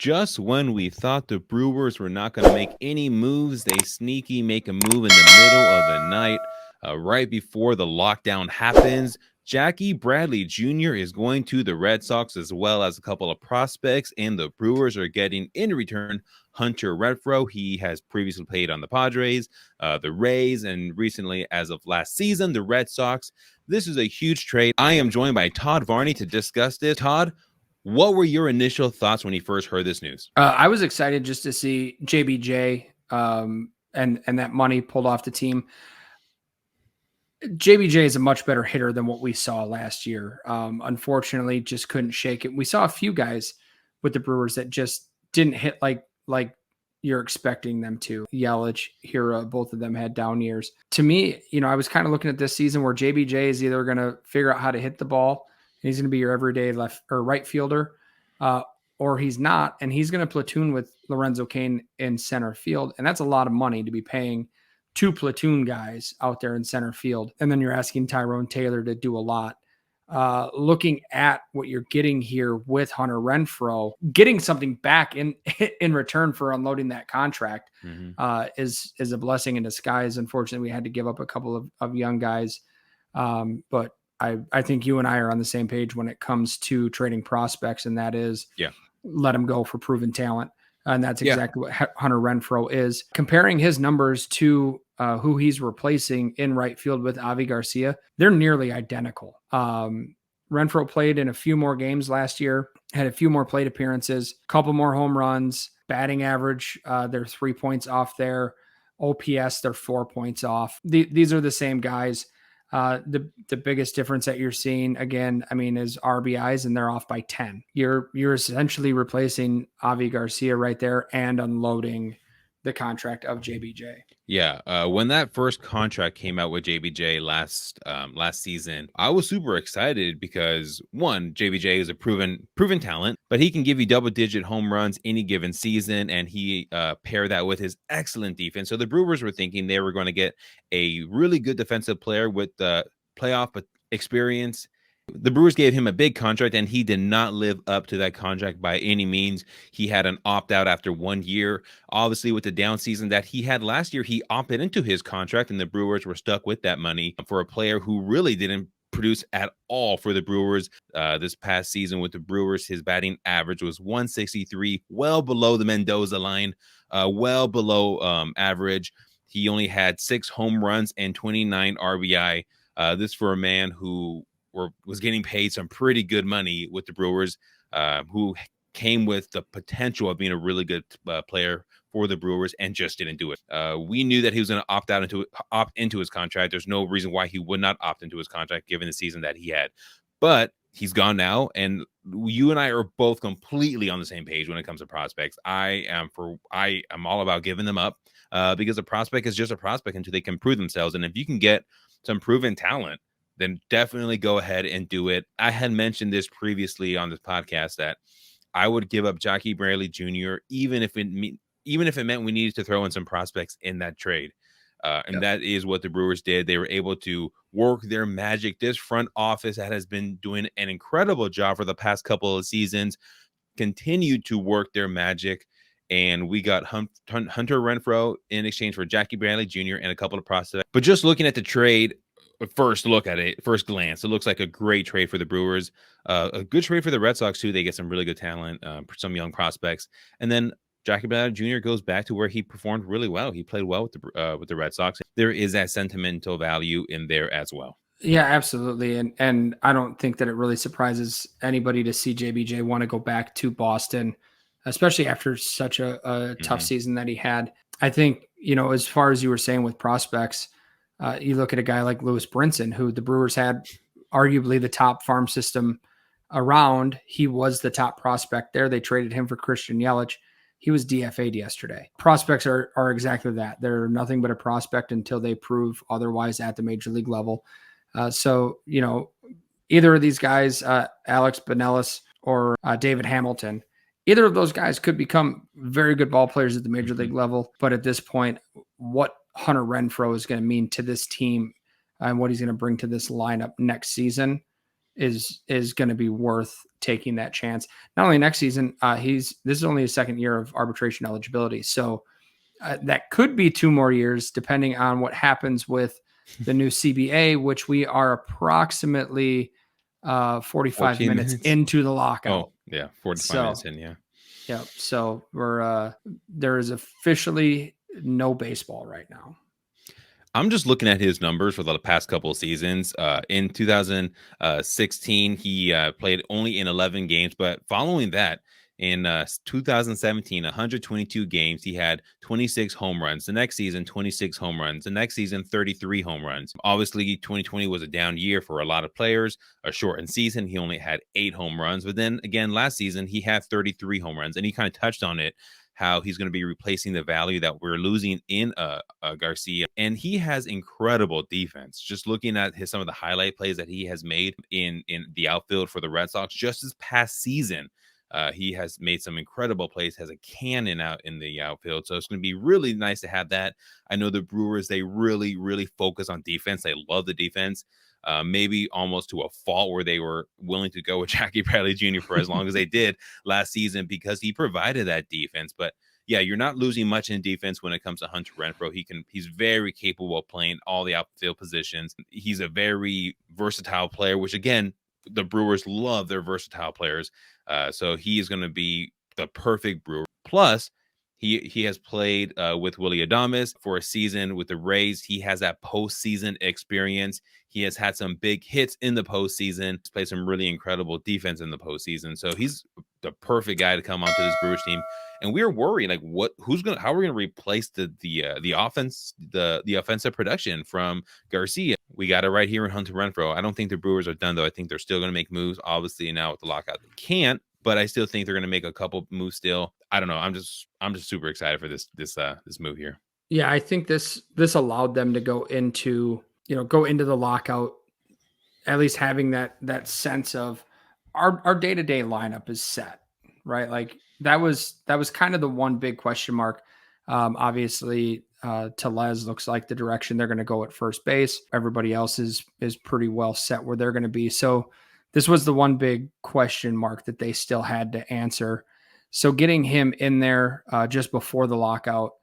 Just when we thought the Brewers were not going to make any moves, they sneaky make a move in the middle of the night, right before the lockdown happens. Jackie Bradley Jr. is going to the Red Sox, as well as a couple of prospects, and the Brewers are getting in return Hunter Renfroe. He has previously played on the Padres, the Rays, and recently, as of last season, the Red Sox. This is a huge trade. I am joined by Todd Varney to discuss this. Todd, what were your initial thoughts when you first heard this news? I was excited just to see JBJ and that money pulled off the team. JBJ is a much better hitter than what we saw last year. Unfortunately, just couldn't shake it. We saw a few guys with the Brewers that just didn't hit like you're expecting them to. Yelich, Hira, both of them had down years. To me, I was kind of looking at this season where JBJ is either going to figure out how to hit the ball, and he's going to be your everyday left or right fielder, or he's not, and he's going to platoon with Lorenzo Cain in center field, and that's a lot of money to be paying two platoon guys out there in center field. And then you're asking Tyrone Taylor to do a lot. Looking at what you're getting here with Hunter Renfroe, getting something back in return for unloading that contract is a blessing in disguise. Unfortunately, we had to give up a couple of young guys. But I think you and I are on the same page when it comes to trading prospects, and that is let them go for proven talent. And that's exactly what Hunter Renfroe is. Comparing his numbers to who he's replacing in right field with Avi Garcia, they're nearly identical. Renfroe played in a few more games last year, had a few more plate appearances, a couple more home runs, batting average, they're 3 points off there. OPS, they're 4 points off. These are the same guys. The biggest difference that you're seeing again, is RBIs, and they're off by 10. You're essentially replacing Avi Garcia right there and unloading the contract of JBJ. Yeah, when that first contract came out with JBJ last season, I was super excited because one, JBJ is a proven talent, but he can give you double-digit home runs any given season, and he paired that with his excellent defense. So the Brewers were thinking they were going to get a really good defensive player with the playoff experience. The Brewers gave him a big contract, and he did not live up to that contract by any means. He had an opt-out after 1 year. Obviously, with the down season that he had last year, he opted into his contract, and the Brewers were stuck with that money for a player who really didn't produce at all for the Brewers. This past season with the Brewers, his batting average was 163, well below the Mendoza line, well below average. He only had 6 home runs and 29 RBI. This for a man who was getting paid some pretty good money with the Brewers, who came with the potential of being a really good player for the Brewers and just didn't do it. We knew that he was going to opt into his contract. There's no reason why he would not opt into his contract given the season that he had. But he's gone now, and you and I are both completely on the same page when it comes to prospects. I am all about giving them up because a prospect is just a prospect until they can prove themselves. And if you can get some proven talent, then definitely go ahead and do it. I had mentioned this previously on this podcast that I would give up Jackie Bradley Jr. even if it meant we needed to throw in some prospects in that trade. And that is what the Brewers did. They were able to work their magic. This front office that has been doing an incredible job for the past couple of seasons continued to work their magic. And we got Hunter Renfroe in exchange for Jackie Bradley Jr. and a couple of prospects. But just looking at the trade, first glance, it looks like a great trade for the Brewers, a good trade for the Red Sox too. They get some really good talent, some young prospects, and then Jackie Bradley Jr. goes back to where he performed really well. He played well with the Red Sox. There is that sentimental value in there as well. Yeah, absolutely, and I don't think that it really surprises anybody to see JBJ want to go back to Boston, especially after such a tough season that he had. I think as far as you were saying with prospects. You look at a guy like Lewis Brinson, who the Brewers had arguably the top farm system around. He was the top prospect there. They traded him for Christian Yelich. He was DFA'd yesterday. Prospects are exactly that. They're nothing but a prospect until they prove otherwise at the major league level. So, either of these guys, Alex Benelis or David Hamilton, either of those guys could become very good ball players at the major league level. But at this point, what Hunter Renfroe is going to mean to this team and what he's going to bring to this lineup next season is going to be worth taking that chance. Not only next season, this is only his second year of arbitration eligibility, so that could be 2 more years, depending on what happens with the new CBA, which we are approximately 45 14 minutes minutes. into the lockout. Oh, yeah, 45 So, minutes in, yeah. yeah, so there is officially no baseball right now. I'm just looking at his numbers for the past couple of seasons. In 2016, he played only in 11 games, but following that, in 2017, 122 games, he had 26 home runs. The next season, 26 home runs. The next season, 33 home runs. Obviously, 2020 was a down year for a lot of players, a shortened season. He only had 8 home runs. But then again, last season, he had 33 home runs, and he kind of touched on it, how he's going to be replacing the value that we're losing in Garcia. And he has incredible defense. Just looking at some of the highlight plays that he has made in the outfield for the Red Sox just this past season. He has made some incredible plays, has a cannon out in the outfield. So it's going to be really nice to have that. I know the Brewers, they really, really focus on defense. They love the defense. Maybe almost to a fault, where they were willing to go with Jackie Bradley Jr. for as long as they did last season, because he provided that defense. But yeah, you're not losing much in defense when it comes to Hunter Renfroe. He's very capable of playing all the outfield positions. He's a very versatile player, which again, the Brewers love their versatile players. So he is going to be the perfect Brewer. Plus, he has played with Willy Adames for a season with the Rays. He has that postseason experience. He has had some big hits in the postseason. He's played some really incredible defense in the postseason. So he's the perfect guy to come onto this Brewers team. And we are worried, like, how are we going to replace the offense, the offensive production from Garcia? We got it right here in Hunter Renfroe. I don't think the Brewers are done, though. I think they're still going to make moves. Obviously, now with the lockout, they can't. But I still think they're going to make a couple moves still. I don't know. I'm just super excited for this move here. Yeah, I think this allowed them to go into the lockout, at least having that sense of our day-to-day lineup is set, right? Like that was kind of the one big question mark. Obviously, Tellez looks like the direction they're going to go at first base. Everybody else is pretty well set where they're going to be. So this was the one big question mark that they still had to answer. So getting him in there just before the lockout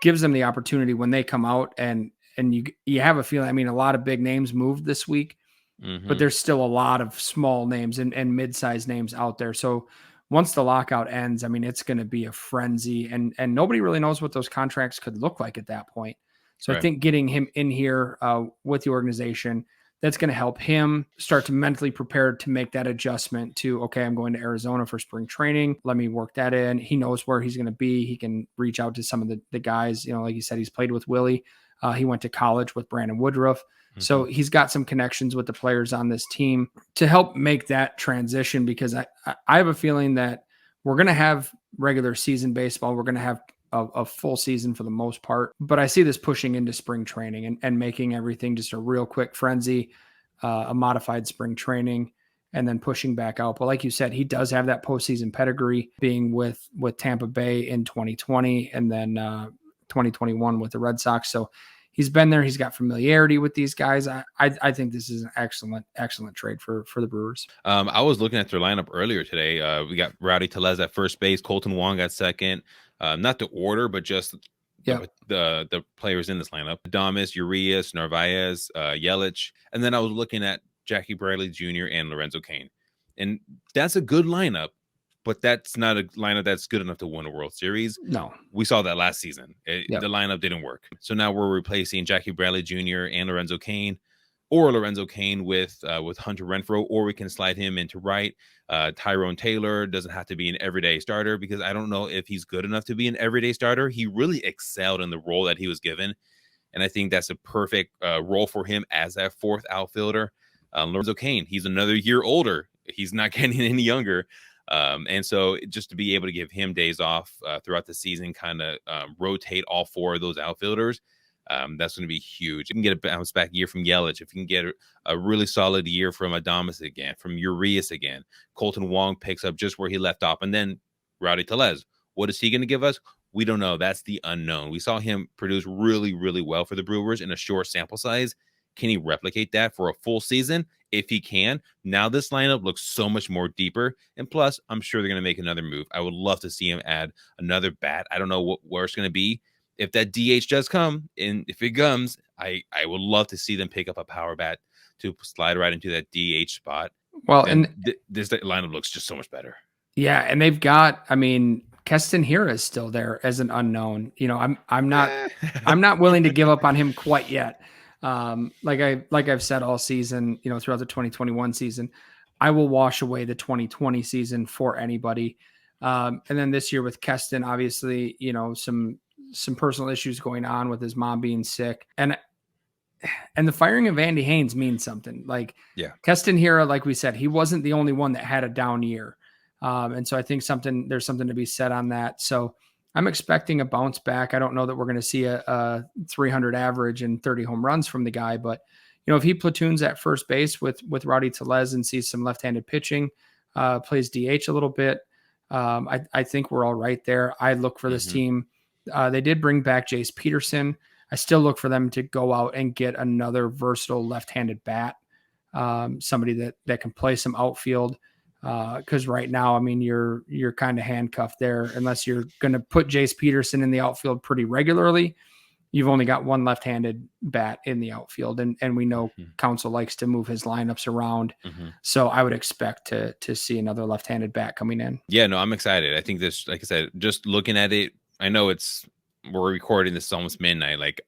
gives them the opportunity when they come out, and you have a feeling. I mean, a lot of big names moved this week, but there's still a lot of small names and mid-sized names out there. So once the lockout ends, I mean, it's going to be a frenzy, and nobody really knows what those contracts could look like at that point. So right. I think getting him in here with the organization, that's going to help him start to mentally prepare to make that adjustment to, okay, I'm going to Arizona for spring training. Let me work that in. He knows where he's going to be. He can reach out to some of the guys. Like you said, he's played with Willie. He went to college with Brandon Woodruff. Mm-hmm. So he's got some connections with the players on this team to help make that transition, because I have a feeling that we're going to have regular season baseball. We're going to have a full season for the most part, but I see this pushing into spring training and making everything just a real quick frenzy, a modified spring training, and then pushing back out. But like you said, he does have that postseason pedigree, being with Tampa Bay in 2020 and then 2021 with the Red Sox. So he's been there. He's got familiarity with these guys. I think this is an excellent trade for the Brewers. I was looking at their lineup earlier today. We got Rowdy Tellez at first base. Colton Wong at second. Not the order, but just the players in this lineup: Adames, Urias, Narvaez, Yelich. And then I was looking at Jackie Bradley Jr. and Lorenzo Cain. And that's a good lineup, but that's not a lineup that's good enough to win a World Series. No. We saw that last season. The lineup didn't work. So now we're replacing Jackie Bradley Jr. and Lorenzo Cain, or Lorenzo Cain with Hunter Renfroe, or we can slide him into right. Tyrone Taylor doesn't have to be an everyday starter, because I don't know if he's good enough to be an everyday starter. He really excelled in the role that he was given, and I think that's a perfect role for him as that fourth outfielder. Lorenzo Cain, he's another year older. He's not getting any younger. And so just to be able to give him days off throughout the season, kind of rotate all four of those outfielders, that's going to be huge. You can get a bounce back year from Yelich. If you can get a really solid year from Adames again, from Urias again, Colton Wong picks up just where he left off. And then Rowdy Tellez, what is he going to give us? We don't know. That's the unknown. We saw him produce really, really well for the Brewers in a short sample size. Can he replicate that for a full season? if he can. Now this lineup looks so much more deeper. And plus, I'm sure they're going to make another move. I would love to see him add another bat. I don't know where it's going to be. If that DH does come, and if it comes, I would love to see them pick up a power bat to slide right into that DH spot. Well, Then and this lineup looks just so much better. yeah, and they've got, I mean, Keston Hiura is still there as an unknown. You know, I'm not willing to give up on him quite yet. Like I've said all season, you know, throughout the 2021 season, I will wash away the 2020 season for anybody. And then this year with Keston, obviously, you know, some personal issues going on with his mom being sick, and the firing of Andy Haynes means something. Like, Yeah. Keston Hiura, like we said, he wasn't the only one that had a down year. And so I think there's something to be said on that. So I'm expecting a bounce back. I don't know that we're going to see a 300 average and 30 home runs from the guy, but you know, if he platoons at first base with Rowdy Tellez and sees some left-handed pitching, plays DH a little bit, I think we're all right there. I look for this team. They did bring back Jace Peterson. I still look for them to go out and get another versatile left-handed bat, somebody that can play some outfield. Because right now, I mean, you're kind of handcuffed there unless you're going to put Jace Peterson in the outfield pretty regularly. You've only got one left-handed bat in the outfield, and we know Counsell likes to move his lineups around. So I would expect to see another left-handed bat coming in. Yeah, no, I'm excited. I think this, like I said, just looking at it, I know we're recording this almost midnight. Like,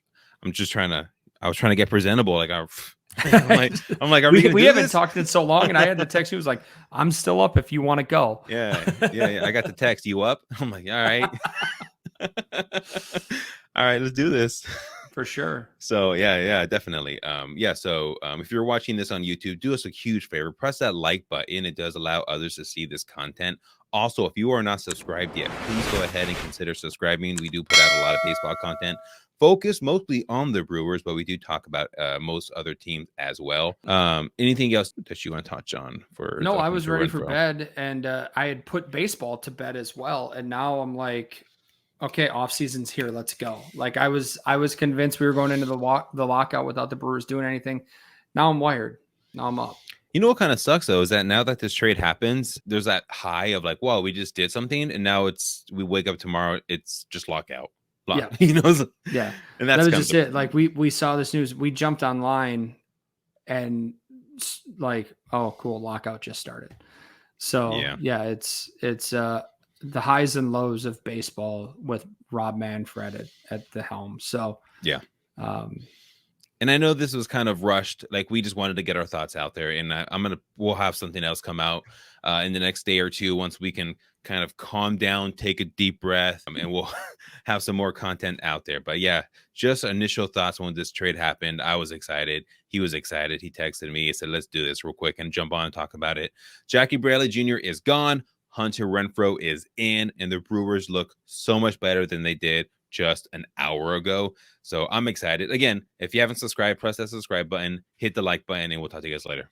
I was trying to get presentable. Like, I'm like, are we haven't talked in so long, and I had to text you. It was like, I'm still up if you want to go. Yeah. I got the text. You up? I'm like, all right. All right, let's do this. For sure. So yeah, definitely. So if you're watching this on YouTube, do us a huge favor, press that like button. It does allow others to see this content. Also, if you are not subscribed yet, please go ahead and consider subscribing. We do put out a lot of baseball content, focused mostly on the Brewers, but we do talk about most other teams as well. Anything else that you want to touch on? No, I was ready for bed, and I had put baseball to bed as well, and now I'm like, okay, off season's here. Let's go. Like, I was convinced we were going into the lockout without the Brewers doing anything. Now I'm wired. Now I'm up. You know what kind of sucks though is that now that this trade happens, there's that high of like, wow, we just did something, and now we wake up tomorrow, it's just lockout. Yeah, Yeah, and that's just it. Like, we saw this news, we jumped online, and like, oh, cool, lockout just started. So yeah, it's the highs and lows of baseball with Rob Manfred at the helm. So yeah. And I know this was kind of rushed. Like, we just wanted to get our thoughts out there, and we'll have something else come out in the next day or two once we can kind of calm down, take a deep breath, and we'll have some more content out there. But yeah, just initial thoughts when this trade happened. I was excited. He was excited. He texted me. He said, let's do this real quick and jump on and talk about it. Jackie Bradley Jr. is gone. Hunter Renfroe is in, and the Brewers look so much better than they did just an hour ago. So I'm excited. Again, if you haven't subscribed, press that subscribe button, hit the like button, and we'll talk to you guys later.